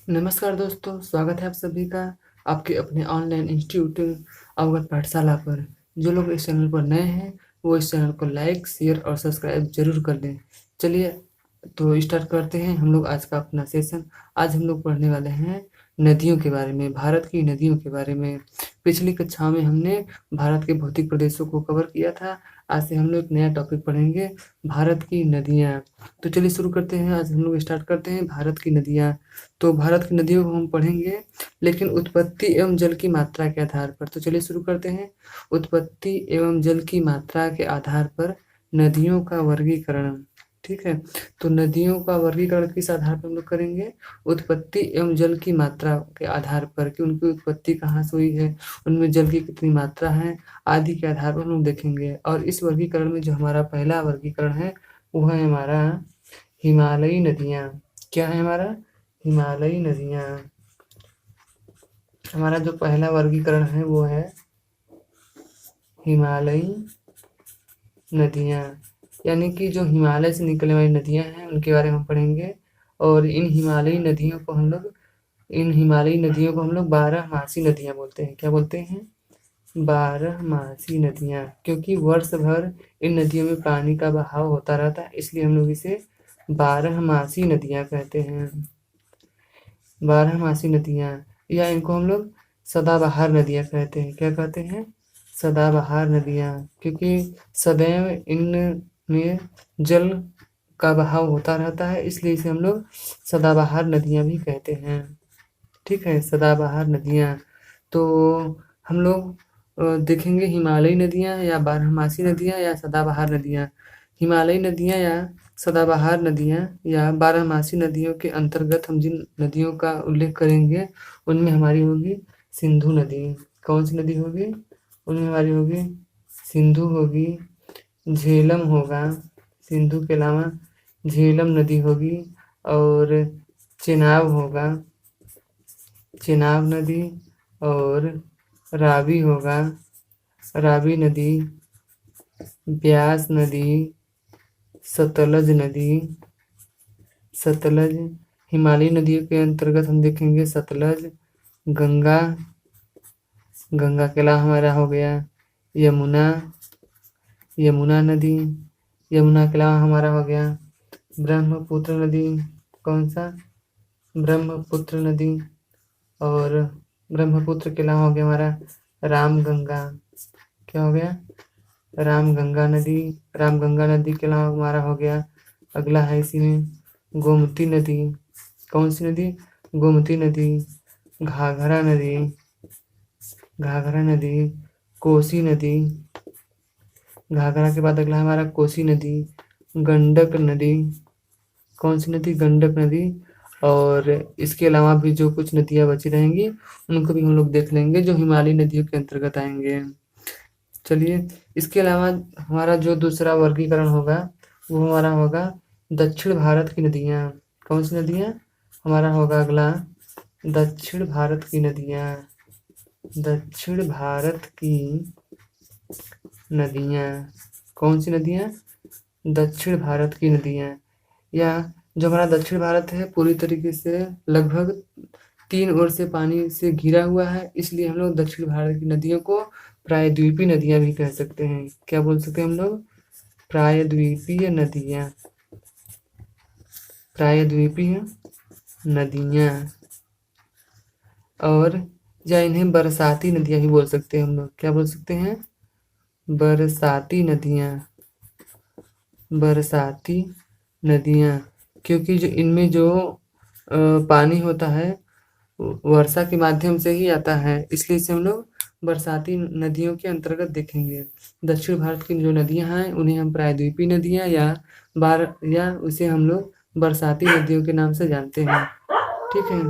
नमस्कार दोस्तों, स्वागत है आप सभी का आपके अपने ऑनलाइन इंस्टीट्यूट अवगत पाठशाला पर। जो लोग इस चैनल पर नए हैं वो इस चैनल को लाइक, शेयर और सब्सक्राइब जरूर कर लें। चलिए तो स्टार्ट करते हैं हम लोग आज का अपना सेशन। आज हम लोग पढ़ने वाले हैं नदियों के बारे में, भारत की नदियों के बारे में। पिछली कक्षा में हमने भारत के भौतिक प्रदेशों को कवर किया था। आज से हम लोग एक नया टॉपिक पढ़ेंगे, भारत की नदियाँ। तो चलिए शुरू करते हैं। आज हम लोग स्टार्ट करते हैं भारत की नदियाँ। तो भारत की नदियों को हम पढ़ेंगे, लेकिन उत्पत्ति एवं जल की मात्रा के आधार पर। तो चलिए शुरू करते हैं। उत्पत्ति एवं जल की मात्रा के आधार पर नदियों का वर्गीकरण। ठीक है, तो नदियों का वर्गीकरण किस आधार पर हम लोग करेंगे? उत्पत्ति एवं जल की मात्रा के आधार पर, कि उनकी उत्पत्ति कहाँ से हुई है, उनमें जल की कितनी मात्रा है आदि के आधार पर हम लोग देखेंगे। और इस वर्गीकरण में जो हमारा पहला वर्गीकरण है वो है हमारा हिमालयी नदियाँ। क्या है हमारा? हिमालयी नदियाँ। हमारा जो पहला वर्गीकरण है वो है हिमालयी नदियाँ, यानी कि जो हिमालय से निकलने वाली नदियाँ हैं उनके बारे में हम पढ़ेंगे। और इन हिमालयी नदियों को हम लोग 12मासी नदियाँ बोलते हैं। क्या बोलते हैं? 12मासी नदियाँ, क्योंकि वर्ष भर इन नदियों में पानी का बहाव होता रहता है, इसलिए हम लोग इसे 12मासी नदियाँ कहते हैं। 12मासी नदियाँ, या इनको हम लोग सदाबहार नदियाँ कहते हैं। क्या कहते हैं? सदाबहार नदियाँ, क्योंकि सदैव इनमें जल का बहाव होता रहता है, इसलिए इसे हम लोग सदाबहार नदियाँ भी कहते हैं। ठीक है, सदाबहार नदियाँ। तो हम लोग देखेंगे हिमालयी नदियाँ या 12मासी नदियाँ या सदाबहार नदियाँ। हिमालयी नदियाँ या सदाबहार नदियाँ या 12मासी नदियों के अंतर्गत हम जिन नदियों का उल्लेख करेंगे उनमें हमारी होगी सिंधु नदी। कौन सी नदी होगी? उनमें हमारी होगी सिंधु होगी, झेलम होगा, सिंधु के अलावा झेलम नदी होगी, और चेनाब होगा, चेनाब नदी, और रावी होगा, रावी नदी, ब्यास नदी, सतलज नदी। सतलज हिमालयी नदियों के अंतर्गत हम देखेंगे सतलज, गंगा, गंगा के अलावा हमारा हो गया यमुना, यमुना नदी, यमुना के अलावा हमारा हो गया ब्रह्मपुत्र नदी। कौन सा? ब्रह्मपुत्र नदी। और ब्रह्मपुत्र के अलावा हो गया हमारा रामगंगा। क्या हो गया? रामगंगा नदी। रामगंगा नदी के अलावा हमारा हो गया, अगला है इसी में गोमती नदी। कौन सी नदी? गोमती नदी, घाघरा नदी, घाघरा नदी, कोसी नदी। घाघरा के बाद अगला हमारा कोसी नदी, गंडक नदी। कौन सी नदी? गंडक नदी। और इसके अलावा भी जो कुछ नदियाँ बची रहेंगी उनको भी हम लोग देख लेंगे, जो हिमालयी नदियों के अंतर्गत आएंगे। चलिए, इसके अलावा हमारा जो दूसरा वर्गीकरण होगा वो हमारा होगा दक्षिण भारत की नदियाँ। कौन सी नदियाँ? हमारा होगा अगला दक्षिण भारत की नदियाँ। दक्षिण भारत की नदियाँ। कौन सी नदियाँ? दक्षिण भारत की नदियाँ। या जो हमारा दक्षिण भारत है पूरी तरीके से लगभग 3 ओर से पानी से घिरा हुआ है, इसलिए हम लोग दक्षिण भारत की नदियों को प्रायद्वीपीय नदियाँ भी कह सकते हैं। क्या बोल सकते हैं हम लोग? प्रायद्वीपीय नदियाँ। प्रायद्वीपीय नदियाँ। और या इन्हें बरसाती नदियाँ भी बोल सकते हैं हम लोग। क्या बोल सकते हैं? बरसाती नदियाँ। बरसाती नदियाँ, क्योंकि जो इनमें जो पानी होता है वर्षा के माध्यम से ही आता है, इसलिए इसे हम लोग बरसाती नदियों के अंतर्गत देखेंगे। दक्षिण भारत की जो नदियाँ हैं उन्हें हम प्रायद्वीपीय नदियाँ या उसे हम लोग बरसाती नदियों के नाम से जानते हैं। ठीक है,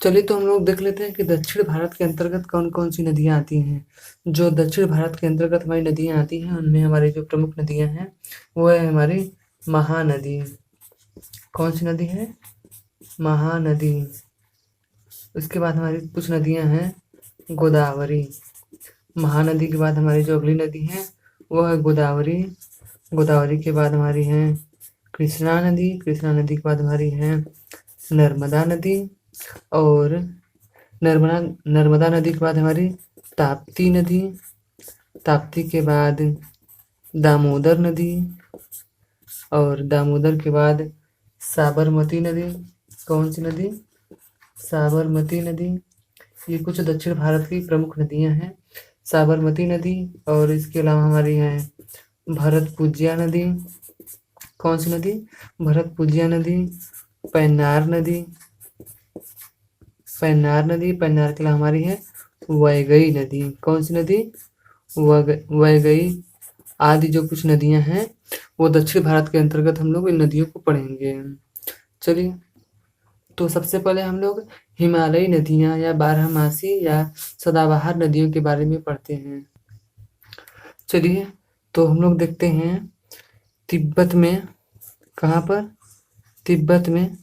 चलिए तो हम लोग देख लेते हैं कि दक्षिण भारत के अंतर्गत कौन कौन सी नदियाँ आती हैं। जो दक्षिण भारत के अंतर्गत हमारी नदियाँ आती हैं उनमें हमारी जो प्रमुख नदियाँ हैं वो है हमारी महानदी। कौन सी नदी है? महानदी। उसके बाद हमारी कुछ नदियाँ हैं गोदावरी। महानदी के बाद हमारी जो अगली नदी है वो है गोदावरी। गोदावरी के बाद हमारी है कृष्णा नदी। कृष्णा नदी के बाद हमारी है नर्मदा नदी, और नर्मदा नर्मदा नदी के बाद हमारी ताप्ती नदी, ताप्ती के बाद दामोदर नदी, और दामोदर के बाद साबरमती नदी। कौन सी नदी? साबरमती नदी। ये कुछ दक्षिण भारत की प्रमुख नदियां हैं। साबरमती नदी, और इसके अलावा हमारी है भरतपुजिया नदी। कौन सी नदी? भरतपुजिया नदी। पैनार नदी, पैनार नदी, पैनार के अलावा हमारी है वैगई नदी। कौन सी नदी? वैगई आदि जो कुछ नदियां हैं वो दक्षिण भारत के अंतर्गत हम लोग इन नदियों को पढ़ेंगे। चलिए, तो सबसे पहले हम लोग हिमालयी नदियां या बारहमासी या सदाबहार नदियों के बारे में पढ़ते हैं। चलिए, तो हम लोग देखते हैं तिब्बत में। कहाँ पर? तिब्बत में।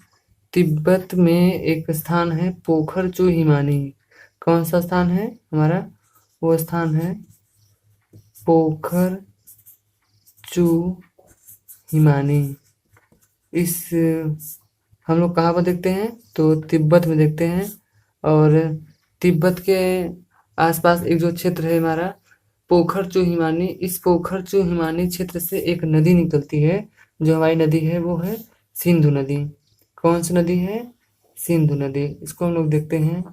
तिब्बत में एक स्थान है पोखर चू हिमानी। कौन सा स्थान है हमारा? वो स्थान है पोखर चू हिमानी। इस हम लोग कहाँ पर देखते हैं? तो तिब्बत में देखते हैं। और तिब्बत के आसपास एक जो क्षेत्र है हमारा पोखर चू हिमानी, इस पोखर चू हिमानी क्षेत्र से एक नदी निकलती है। जो हमारी नदी है वो है सिंधु नदी। कौन सी नदी है? सिंधु नदी। इसको हम लोग देखते हैं।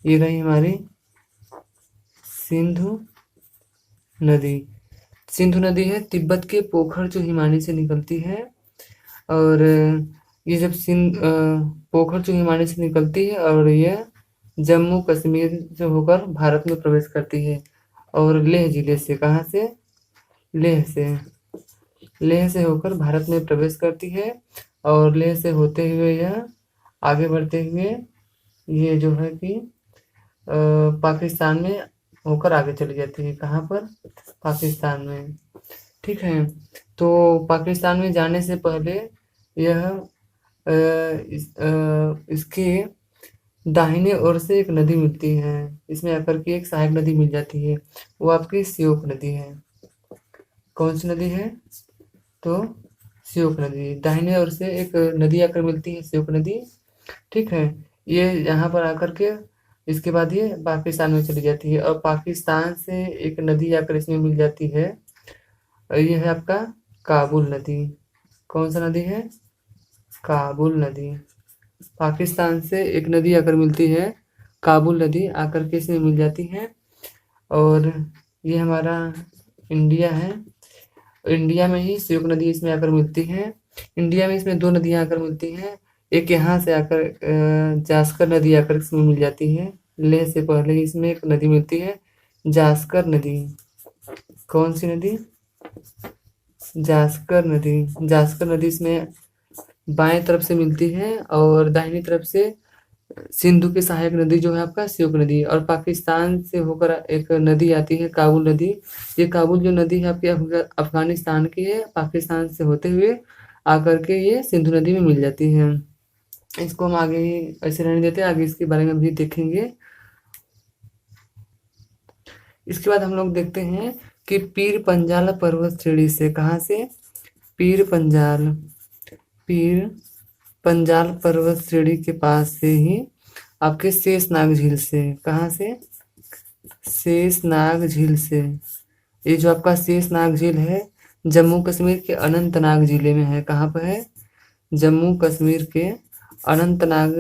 ये रही हमारी सिंधु नदी। सिंधु नदी है तिब्बत के पोखर चू हिमानी से निकलती है। और ये जब पोखर चू हिमानी से निकलती है और यह जम्मू कश्मीर से होकर भारत में प्रवेश करती है। और लेह जिले से, कहाँ से? लेह से, लेह से होकर भारत में प्रवेश करती है। और लेह से होते हुए यह आगे बढ़ते हुए ये जो है कि पाकिस्तान में होकर आगे चली जाती है। कहाँ पर? पाकिस्तान में। ठीक है, तो पाकिस्तान में जाने से पहले यह इसके दाहिने ओर से एक नदी मिलती है। इसमें आकर के एक सहायक नदी मिल जाती है, वो आपकी श्योक नदी है। कौन सी नदी है? तो श्योक नदी। दाहिने ओर से एक नदी आकर मिलती है, श्योक नदी। ठीक है, ये यहाँ पर आकर के इसके बाद ये पाकिस्तान में चली जाती है। और पाकिस्तान से एक नदी आकर इसमें मिल जाती है, ये है आपका काबुल नदी। कौन सा नदी है? काबुल नदी। पाकिस्तान से एक नदी आकर मिलती है, काबुल नदी आकर के इसमें मिल जाती है। और ये हमारा इंडिया है। इंडिया में ही श्योक नदी इसमें आकर मिलती है। इंडिया में इसमें दो नदियां आकर मिलती हैं। एक यहाँ से आकर जास्कर नदी आकर इसमें मिल जाती है। लेह से पहले ही इसमें एक नदी मिलती है, जास्कर नदी। कौन सी नदी? जास्कर नदी। जास्कर नदी इसमें बाएं तरफ से मिलती है, और दाहिनी तरफ से सिंधु की सहायक नदी जो है आपका श्योक नदी। और पाकिस्तान से होकर एक नदी आती है काबुल नदी। ये काबुल जो नदी है आपकी अफगानिस्तान की है, पाकिस्तान से होते हुए आकर के ये सिंधु नदी में मिल जाती है। इसको हम आगे ही ऐसे रहने देते हैं, आगे इसके बारे में भी देखेंगे। इसके बाद हम लोग देखते हैं कि पीर पंजाल पर्वत श्रेणी से, कहाँ से? पीर पंजाल, पीर पंजाल पर्वत श्रेणी के पास से ही आपके शेषनाग झील से। कहाँ से? शेषनाग झील से। ये जो आपका शेषनाग झील है जम्मू कश्मीर के अनंतनाग जिले में है। कहाँ पर है? जम्मू कश्मीर के अनंतनाग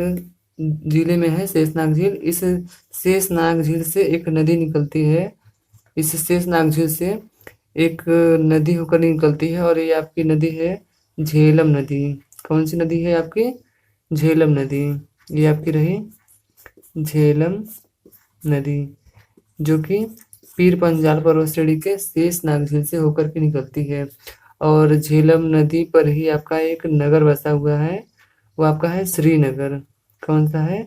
जिले में है शेषनाग झील। इस शेषनाग झील से एक नदी निकलती है। इस शेषनाग झील से एक नदी होकर निकलती है, और ये आपकी नदी है झेलम नदी। कौन सी नदी है आपकी? झेलम नदी। ये आपकी रही झेलम नदी, जो कि पीर पंजाल पर्वत श्रेणी के शेषनाग झील से होकर के निकलती है। और झेलम नदी पर ही आपका एक नगर बसा हुआ है, वो आपका है श्रीनगर। कौन सा है?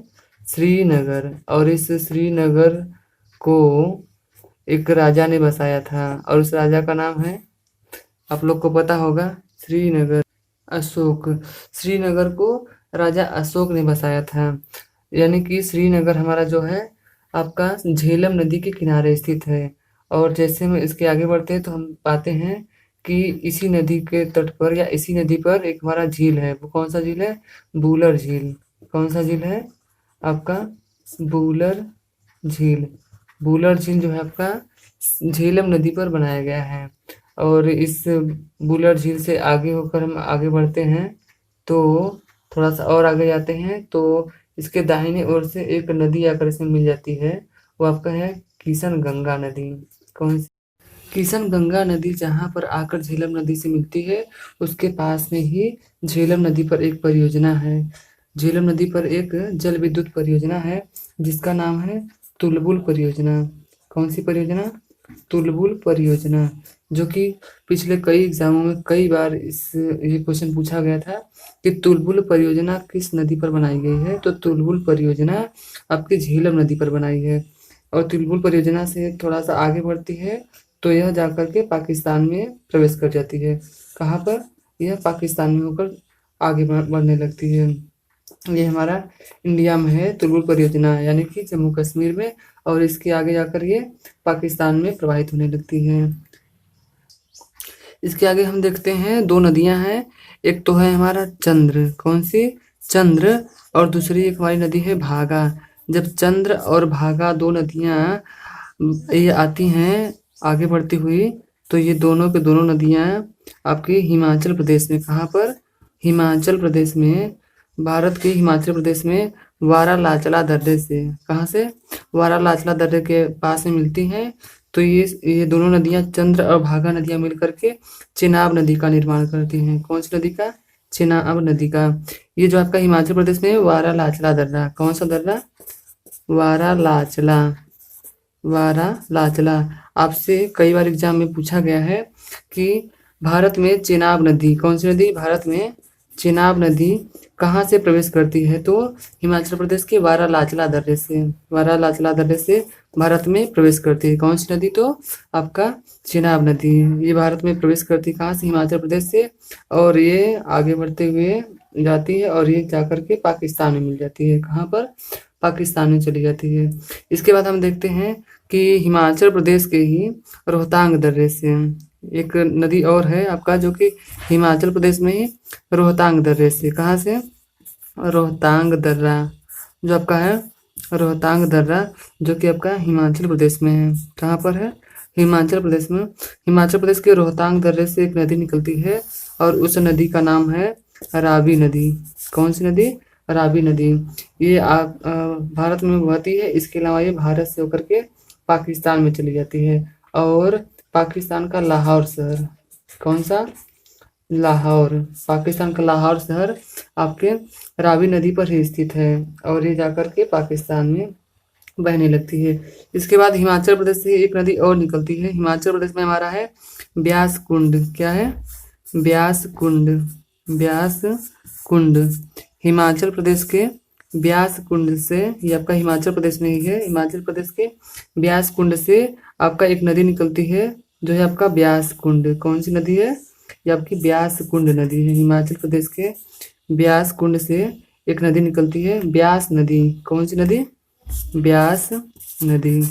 श्रीनगर। और इस श्रीनगर को एक राजा ने बसाया था, और उस राजा का नाम है, आप लोग को पता होगा, श्रीनगर। अशोक। श्रीनगर को राजा अशोक ने बसाया था। यानी कि श्रीनगर हमारा जो है आपका झेलम नदी के किनारे स्थित है। और जैसे हम इसके आगे बढ़ते हैं तो हम पाते हैं कि इसी नदी के तट पर या इसी नदी पर एक हमारा झील है। वो कौन सा झील है? बूलर झील। कौन सा झील है आपका बूलर झील। बूलर झील जो है आपका झेलम नदी पर बनाया गया है। और इस बूलर झील से आगे होकर हम आगे बढ़ते हैं तो थोड़ा सा और आगे जाते हैं तो इसके दाहिने ओर से एक नदी आकर इसमें मिल जाती है, वो आपका है किशन गंगा नदी। कौन सी? किशन गंगा नदी जहाँ पर आकर झेलम नदी से मिलती है उसके पास में ही झेलम नदी पर एक परियोजना है। झेलम नदी पर एक जल विद्युत परियोजना है जिसका नाम है तुलबुल परियोजना। कौन सी परियोजना? तुलबुल परियोजना, जो कि पिछले कई एग्जामों में कई बार ये क्वेश्चन पूछा गया था कि तुलबुल परियोजना किस नदी पर बनाई गई है। तो तुलबुल परियोजना आपकी झेलम नदी पर बनाई है। और तुलबुल परियोजना से थोड़ा सा आगे बढ़ती है तो यह जाकर के पाकिस्तान में प्रवेश कर जाती है। कहाँ पर? यह पाकिस्तान में होकर आगे बढ़ने लगती है। ये हमारा इंडिया में है तुलबुल परियोजना, यानी कि जम्मू कश्मीर में, और इसके आगे जाकर ये पाकिस्तान में प्रवाहित होने लगती है। इसके आगे हम देखते हैं दो नदियां हैं, एक तो है हमारा चंद्र। कौन सी? चंद्र। और दूसरी एक हमारी नदी है भागा। जब चंद्र और भागा दो नदियां ये आती हैं आगे बढ़ती हुई तो ये दोनों के दोनों नदियां आपके हिमाचल प्रदेश में, कहाँ पर? हिमाचल प्रदेश में, भारत के हिमाचल प्रदेश में वारालाचला दर्रे से, कहाँ से? वारालाचला दर्रे के पास में मिलती हैं। तो ये दोनों नदियां चंद्र और भागा नदियां मिलकर के चेनाब नदी का निर्माण करती हैं। कौन सी नदी का? चेनाब नदी का। ये जो आपका हिमाचल प्रदेश में वारालाचला दर्रा, कौन सा दर्रा? वारालाचला। वारालाचला। आपसे कई बार एग्जाम में पूछा गया है कि भारत में चेनाब नदी, कौन सी नदी? भारत में चेनाब नदी कहाँ से प्रवेश करती है? तो हिमाचल प्रदेश के वारालाचला दर्रे से, वारालाचला दर्रे से भारत में प्रवेश करती है। कौन सी नदी? तो आपका चेनाब नदी। ये भारत में प्रवेश करती है कहाँ से? हिमाचल प्रदेश से। और ये आगे बढ़ते हुए जाती है और ये जाकर के पाकिस्तान में मिल जाती है। कहाँ पर? पाकिस्तान में चली जाती है। इसके बाद हम देखते हैं कि हिमाचल प्रदेश के ही रोहतांग दर्रे से एक नदी और है आपका, जो कि हिमाचल प्रदेश में ही रोहतांग दर्रे से, कहाँ से? रोहतांग दर्रा, जो आपका है रोहतांग दर्रा, जो कि आपका हिमाचल प्रदेश में है। कहाँ पर है? हिमाचल प्रदेश में। हिमाचल प्रदेश के रोहतांग दर्रे से एक नदी निकलती है और उस नदी का नाम है रावी नदी। कौन सी नदी? रावी नदी। ये भारत में बहती है। इसके अलावा ये भारत से होकर के पाकिस्तान में चली जाती है। और पाकिस्तान का लाहौर शहर, कौन सा? लाहौर। पाकिस्तान का लाहौर शहर आपके रावी नदी पर ही स्थित है और ये जाकर के पाकिस्तान में बहने लगती है। इसके बाद हिमाचल प्रदेश से एक नदी और निकलती है। हिमाचल प्रदेश में हमारा है ब्यास कुंड। क्या है? ब्यास कुंड। ब्यास कुंड। हिमाचल प्रदेश के ब्यास कुंड से, ये आपका हिमाचल प्रदेश में ही है, हिमाचल प्रदेश के ब्यास कुंड से आपका एक नदी निकलती है जो है आपका ब्यास कुंड। कौन सी नदी है? ये आपकी ब्यास कुंड नदी है। हिमाचल प्रदेश के ब्यास कुंड से एक नदी निकलती है, ब्यास नदी। कौन सी नदी? ब्यास नदी।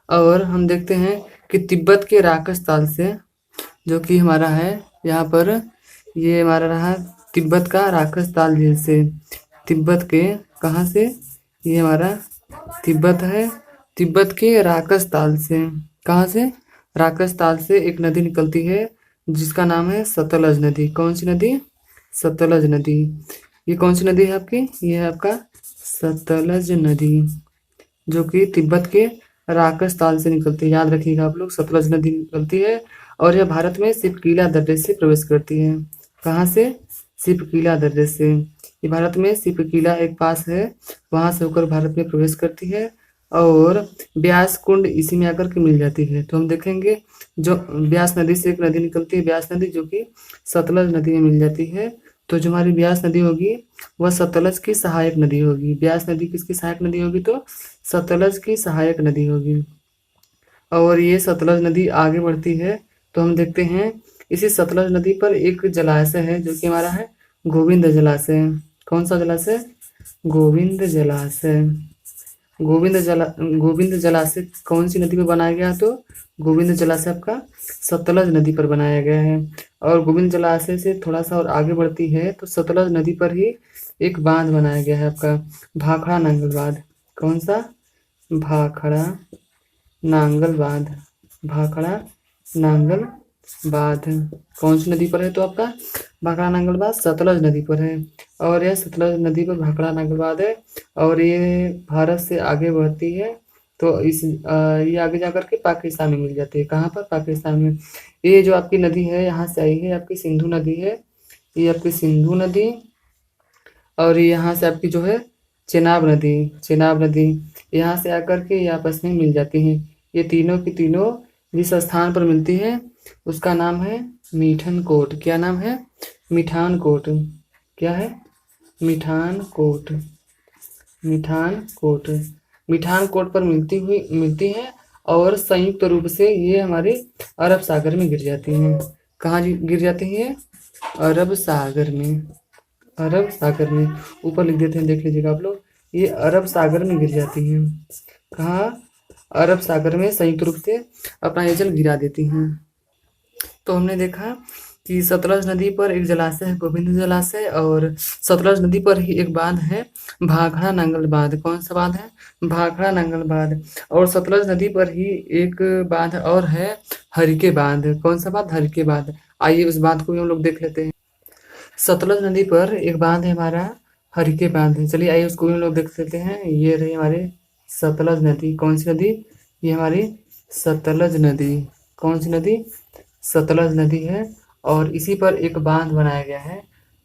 और हम देखते हैं कि तिब्बत के राकस ताल से, जो कि हमारा है यहाँ पर, ये हमारा रहा तिब्बत का राकस ताल झील से। तिब्बत के कहाँ से? ये हमारा तिब्बत है, तिब्बत के राकस ताल से। कहाँ से? राकस ताल से एक नदी निकलती है जिसका नाम है सतलज नदी। कौन सी नदी? सतलज नदी। ये कौन सी नदी है आपकी? ये है आपका सतलज नदी, जो कि तिब्बत के राकस ताल से निकलती है। याद रखिएगा आप लोग, सतलज नदी निकलती है और यह भारत में सिपकीला दर्रे से प्रवेश करती है। कहाँ से? सिपकीला दर्रे से। ये भारत में सिपकीला एक पास है, वहां से होकर भारत में प्रवेश करती है और ब्यास कुंड इसी में आकर के मिल जाती है। तो हम देखेंगे जो ब्यास नदी से एक नदी निकलती है, ब्यास नदी, जो कि सतलज नदी में मिल जाती है। तो जो हमारी ब्यास नदी होगी वह सतलज की सहायक नदी होगी। ब्यास नदी किसकी सहायक नदी होगी? तो सतलज की सहायक नदी होगी। और ये सतलज नदी आगे बढ़ती है तो हम देखते हैं इसी सतलज नदी पर एक जलाशय है जो कि हमारा है गोविंद जलाशय। कौन सा जलाशय? गोविंद जलाशय। गोविंद जलाशय कौन सी नदी में बनाया गया? तो गोविंद जलाशय आपका सतलज नदी पर बनाया गया है। और गोविंद जलाशय से थोड़ा सा और आगे बढ़ती है तो सतलज नदी पर ही एक बांध बनाया गया है आपका, भाखड़ा नांगल बांध। कौन सा? भाखड़ा नांगल बांध। भाखड़ा नांगल बांध कौन सी नदी पर है? तो आपका भाखड़ा नांगल बांध सतलज नदी पर है। और यह सतलज नदी पर भाखड़ा नांगल बांध है और ये भारत से आगे बढ़ती है तो ये आगे जाकर के पाकिस्तान में मिल जाती है। कहाँ पर? पाकिस्तान में। ये जो आपकी नदी है यहाँ से आई है, आपकी सिंधु नदी है। ये आपकी सिंधु नदी और यहाँ से आपकी जो है चेनाब नदी। चेनाब नदी यहाँ से आकर के ये आपस में मिल जाती हैं। ये तीनों की तीनों जिस स्थान पर मिलती है उसका नाम है मीठन कोट। क्या नाम है? मिठान कोट। क्या है? मिठान कोट। मिठान कोट। मिठान कोट पर मिलती हैं और संयुक्त रूप से ये हमारे अरब सागर में गिर जाती हैं। कहाँ गिर जाती हैं? अरब सागर में। अरब सागर में। ऊपर लिख देते हैं, देख लीजिएगा आप लोग। ये अरब सागर में गिर जाती हैं। कहाँ? अरब सागर में संयुक्त रूप से अपना ये जल गिरा देती हैं। तो हमने देखा कि सतलज नदी पर एक जलाशय है गोविंद जलाशय और सतलज नदी पर ही एक बांध है भाखड़ा नांगल बांध। कौन सा बांध है? भाखड़ा नांगल बांध। और सतलज नदी पर ही एक बांध और है हरिके बांध। कौन सा बांध? हरिके बांध। आइए उस बांध को भी हम लोग देख लेते हैं। सतलज नदी पर एक बांध है हमारा हरिके बांध। चलिए आइए उसको भी हम लोग देख लेते हैं। ये रही हमारे सतलज नदी। कौन सी नदी? ये हमारी सतलज नदी। कौन सी नदी? सतलज नदी है और इसी पर एक बांध बनाया गया है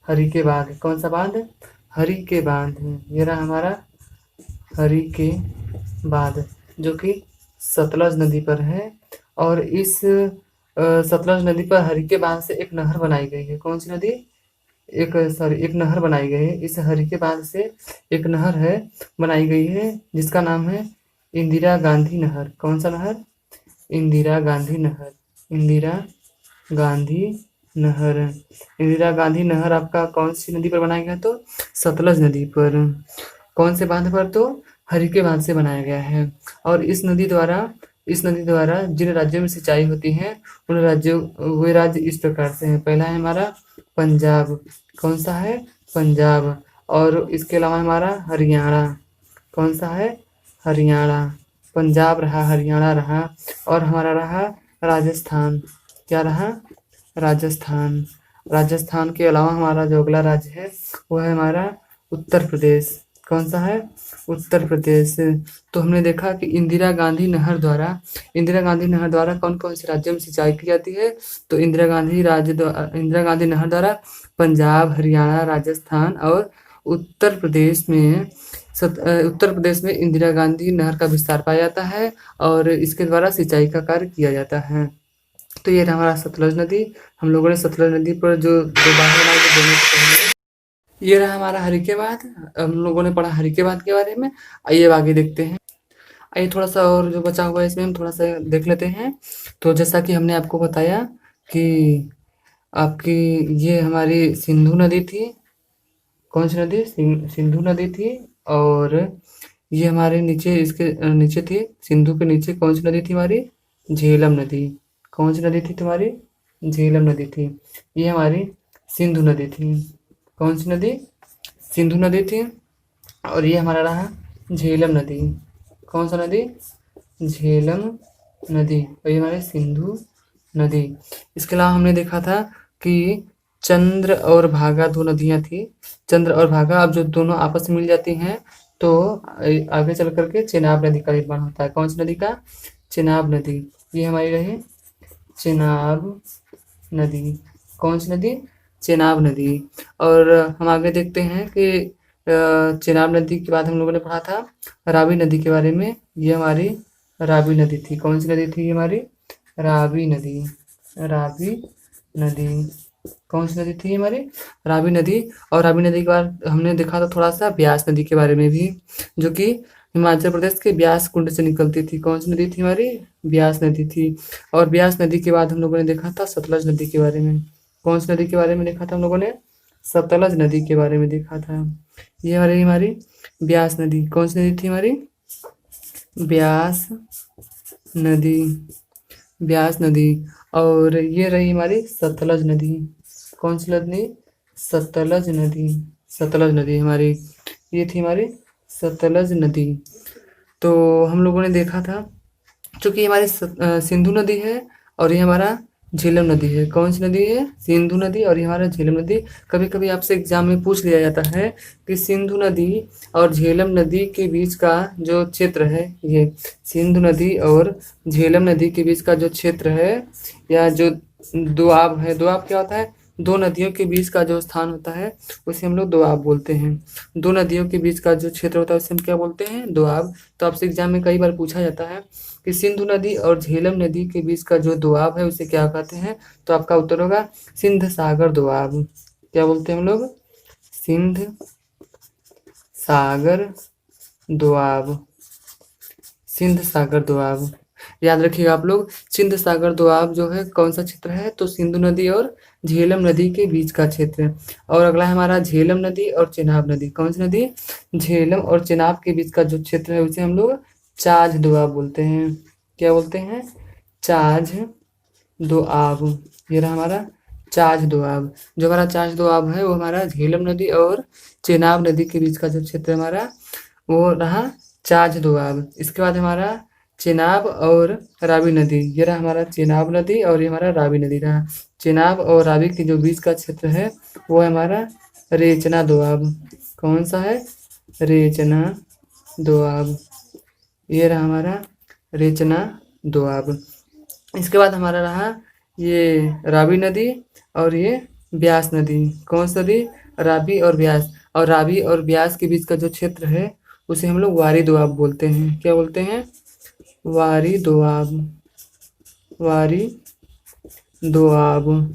हरिके बांध। कौन सा बांध? हरिके बांध। ये रहा हमारा हरिके बांध जो कि सतलज नदी पर है। और इस सतलज नदी पर हरिके बांध से एक नहर बनाई गई है। कौन सी नदी? एक नहर बनाई गई है। इस हरिके बांध से एक नहर है बनाई गई है जिसका नाम है इंदिरा गांधी नहर। कौन सा नहर? इंदिरा गांधी नहर। इंदिरा गांधी नहर। इंदिरा गांधी नहर आपका कौन सी नदी पर बनाया गया? तो सतलज नदी पर। कौन से बांध पर? तो हरिके बांध से बनाया गया है। और इस नदी द्वारा जिन राज्यों में सिंचाई होती है उन राज्यों वे राज्य इस प्रकार से हैं। पहला है हमारा पंजाब। कौन सा है? पंजाब। और इसके अलावा हमारा हरियाणा। कौन सा है? हरियाणा। पंजाब रहा, हरियाणा रहा और हमारा रहा राजस्थान। क्या रहा? राजस्थान। राजस्थान के अलावा हमारा जो अगला राज्य है वो है हमारा उत्तर प्रदेश। कौन सा है? उत्तर प्रदेश। तो हमने देखा कि इंदिरा गांधी नहर द्वारा कौन कौन से राज्यों में सिंचाई की जाती है? तो इंदिरा गांधी नहर द्वारा पंजाब, हरियाणा, राजस्थान और उत्तर प्रदेश में उत्तर प्रदेश में इंदिरा गांधी नहर का विस्तार पाया जाता है और इसके द्वारा सिंचाई का कार्य किया जाता है। तो ये रहा हमारा सतलज नदी। हम लोगों ने सतलज नदी पर जो दो बांध बनाए थे दोनों को पढ़ा। ये रहा हमारा हरिके बांध। हम लोगों ने पढ़ा हरिके बांध के बारे में। आइए अब आगे देखते हैं। आइए थोड़ा सा और जो बचा हुआ है इसमें हम थोड़ा सा देख लेते हैं। तो जैसा कि हमने आपको बताया कि आपकी ये हमारी सिंधु नदी थी। कौन सी नदी? सिंधु नदी थी। और ये हमारे नीचे इसके नीचे थी, सिंधु के नीचे कौन सी नदी थी हमारी? झेलम नदी। कौन सी नदी थी तुम्हारी? झेलम नदी थी। ये हमारी सिंधु नदी थी। कौन सी नदी? सिंधु नदी थी। और ये हमारा रहा झेलम नदी। कौन सा नदी? झेलम नदी। और ये हमारी सिंधु नदी। इसके अलावा हमने देखा था कि चंद्र और भागा दो नदियां थी। चंद्र और भागा अब जो दोनों आपस में मिल जाती हैं तो आगे चल करके चेनाब नदी का निर्माण होता है। कौन सी नदी का? चेनाब नदी। ये हमारी रही चेनाब नदी। कौन सी नदी? चेनाब नदी। और हम आगे देखते हैं कि चेनाब नदी के बाद हम लोगों ने पढ़ा था रावी नदी के बारे में। ये हमारी रावी नदी थी। कौन सी नदी थी? ये हमारी रावी नदी। रावी नदी। कौन सी नदी थी हमारी? रावी नदी। और रावी नदी के बाद हमने देखा था थोड़ा सा ब्यास नदी के बारे में भी, जो कि हिमाचल प्रदेश के ब्यास कुंड से निकलती थी। कौन सी नदी थी हमारी? ब्यास नदी थी। और ब्यास नदी के बाद हम लोगों ने देखा था सतलज नदी के बारे में। कौन सी नदी के बारे में देखा था हम लोगों ने? सतलज नदी के बारे में देखा था। ये हमारी ब्यास नदी। कौन सी नदी थी हमारी? ब्यास नदी। ब्यास नदी। और ये रही हमारी सतलज नदी। कौन सी नदी? सतलज नदी। सतलज नदी हमारी, ये थी हमारी सतलज नदी। तो हम लोगों ने देखा था, चूंकि हमारी सिंधु नदी है और ये हमारा झेलम नदी है। कौन सी नदी है? सिंधु नदी और ये हमारा झेलम नदी। कभी कभी आपसे एग्जाम में पूछ लिया जाता है कि सिंधु नदी और झेलम नदी के बीच का जो क्षेत्र है, ये सिंधु नदी और झेलम नदी के बीच का जो क्षेत्र है या जो दोआब है, दोआब क्या होता है? दो नदियों के बीच का जो स्थान होता है उसे हम लोग दोआब बोलते हैं। दो नदियों के बीच का जो क्षेत्र होता है उसे हम क्या बोलते हैं? दोआब। तो आपसे एग्जाम में कई बार पूछा जाता है कि सिंधु नदी और झेलम नदी के बीच का जो दोआब है उसे क्या कहते हैं? तो आपका उत्तर होगा सिंध सागर दोआब। क्या बोलते हैं हम लोग? सिंध सागर दोआब। सिंध सागर दोआब याद रखिएगा आप लोग। सिंध सागर दोआब जो है कौन सा क्षेत्र है? तो सिंधु नदी और झेलम नदी के बीच का क्षेत्र। और अगला है हमारा झेलम नदी और चेनाब नदी। कौन सी नदी? झेलम और चेनाब के बीच का जो क्षेत्र है उसे हम लोग चाझ दोआब बोलते हैं। क्या बोलते हैं? चाझ दोआब। ये रहा हमारा चाझ दोआब। जो हमारा चाझ दोआब है वो हमारा झेलम नदी और चेनाब नदी के बीच का जो क्षेत्र है हमारा वो रहा चाझ दोआब। इसके बाद हमारा चेनाब और रावी नदी। ये रहा हमारा चेनाब नदी और ये हमारा रावी नदी रहा। चेनाब और रावी के जो बीच का क्षेत्र है वो है हमारा रेचना दोआब। कौन सा है? रेचना दोआब। ये रहा हमारा रेचना दोआब। इसके बाद हमारा रहा ये रावी नदी और ये ब्यास नदी। कौन सी नदी? रावी और ब्यास। और रावी और ब्यास के बीच का जो क्षेत्र है उसे हम लोग वारी दोआब बोलते हैं। क्या बोलते हैं? वारी दोआब। वारी दोआब।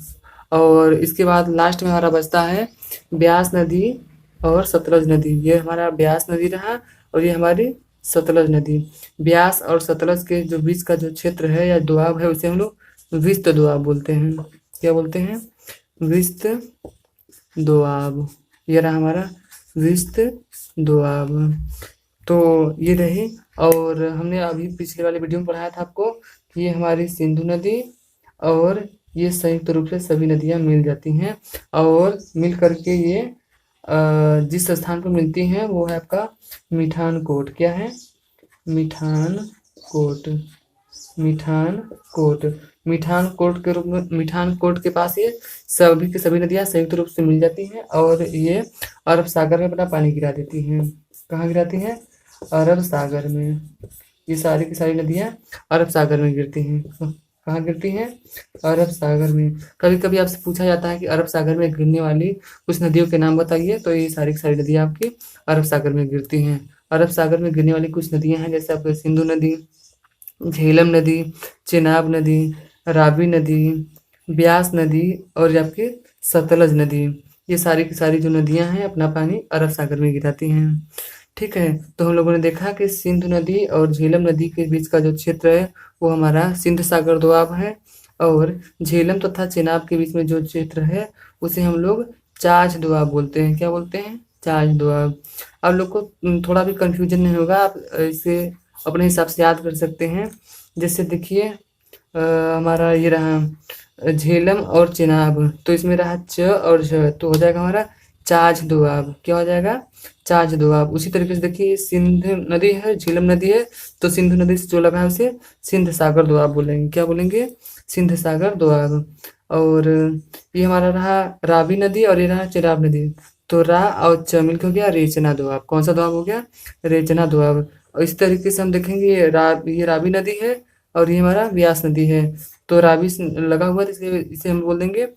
और इसके बाद लास्ट में हमारा बचता है ब्यास नदी और सतलज नदी। ये हमारा ब्यास नदी रहा और ये हमारी सतलज नदी। ब्यास और सतलज के जो बीच का जो क्षेत्र है या दोआब है उसे हम लोग विस्त दोआब बोलते हैं। क्या बोलते हैं? विस्त दोआब। ये रहा हमारा विस्त दोआब। तो ये रही। और हमने अभी पिछले वाले वीडियो में पढ़ाया था आपको कि ये हमारी सिंधु नदी और ये संयुक्त रूप से सभी नदियां मिल जाती हैं और मिल करके ये जिस स्थान पर मिलती हैं वो है आपका मिठान कोट। क्या है? मिठान कोट। मिठान कोट। मिठान कोट के रूप में, मिठान कोट के पास ये सभी की सभी नदियां संयुक्त रूप से मिल जाती हैं और ये अरब सागर में अपना पानी गिरा देती हैं। कहाँ गिराती हैं? अरब सागर में। ये सारी की सारी नदियां अरब सागर में गिरती हैं। कहाँ गिरती हैं? अरब सागर में। कभी कभी आपसे पूछा जाता है कि अरब सागर में गिरने वाली कुछ नदियों के नाम बताइए, तो ये सारी की सारी नदियां आपकी अरब सागर में गिरती हैं। अरब सागर में गिरने वाली कुछ नदियां हैं जैसे आपके सिंधु नदी, झेलम नदी, चेनाब नदी, रावी नदी, ब्यास नदी और ये आपकी सतलज नदी। ये सारी की सारी जो नदियां हैं अपना पानी अरब सागर में गिराती हैं। ठीक है, तो हम लोगों ने देखा कि सिंधु नदी और झेलम नदी के बीच का जो क्षेत्र है वो हमारा सिंध सागर दोआब है और झेलम तथा चेनाब के बीच में जो क्षेत्र है उसे हम लोग चाझ दोआब बोलते हैं। क्या बोलते हैं? चाझ दोआब। आप लोग को थोड़ा भी कंफ्यूजन नहीं होगा, आप इसे अपने हिसाब से याद कर सकते हैं। जैसे देखिए हमारा ये रहा झेलम और चेनाब, तो इसमें रहा च और झ, तो हो जाएगा हमारा चाझ दोआब। क्या हो जाएगा? चाझ दोआब। उसी तरीके से देखिए सिंध नदी है, झेलम नदी है, तो सिंधु नदी से जो लगा है उसे सिंध सागर दोआब बोलेंगे। क्या बोलेंगे? सिंध सागर दोआब। और ये हमारा रहा रावी नदी और ये रहा चेनाब नदी, तो रा और च मिलकर हो गया रेचना दोआब। कौन सा दोआब हो गया? रेचना दोआब। और इस तरीके से हम देखेंगे ये रावी नदी है और ये हमारा व्यास नदी है, तो रावी से लगा हुआ है, इसलिए इसे हम बोल देंगे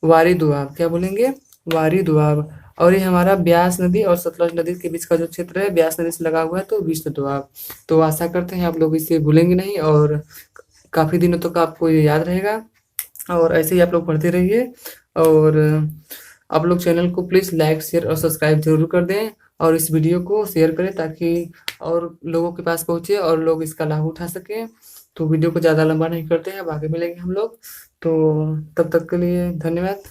वारी दोआब। क्या बोलेंगे? वारी दोआब। और ये हमारा ब्यास नदी और सतलज नदी के बीच का जो क्षेत्र है ब्यास नदी से लगा हुआ है, तो विश्व दोआब। तो आशा करते हैं आप लोग इसे भूलेंगे नहीं और काफ़ी दिनों तक आपको ये याद रहेगा। और ऐसे ही आप लोग पढ़ते रहिए और आप लोग चैनल को प्लीज़ लाइक, शेयर और सब्सक्राइब जरूर कर दें और इस वीडियो को शेयर करें ताकि और लोगों के पास पहुँचे और लोग इसका लाभ उठा सकें। तो वीडियो को ज़्यादा लंबा नहीं करते हैं, अब आगे मिलेंगे हम लोग। तो तब तक के लिए धन्यवाद।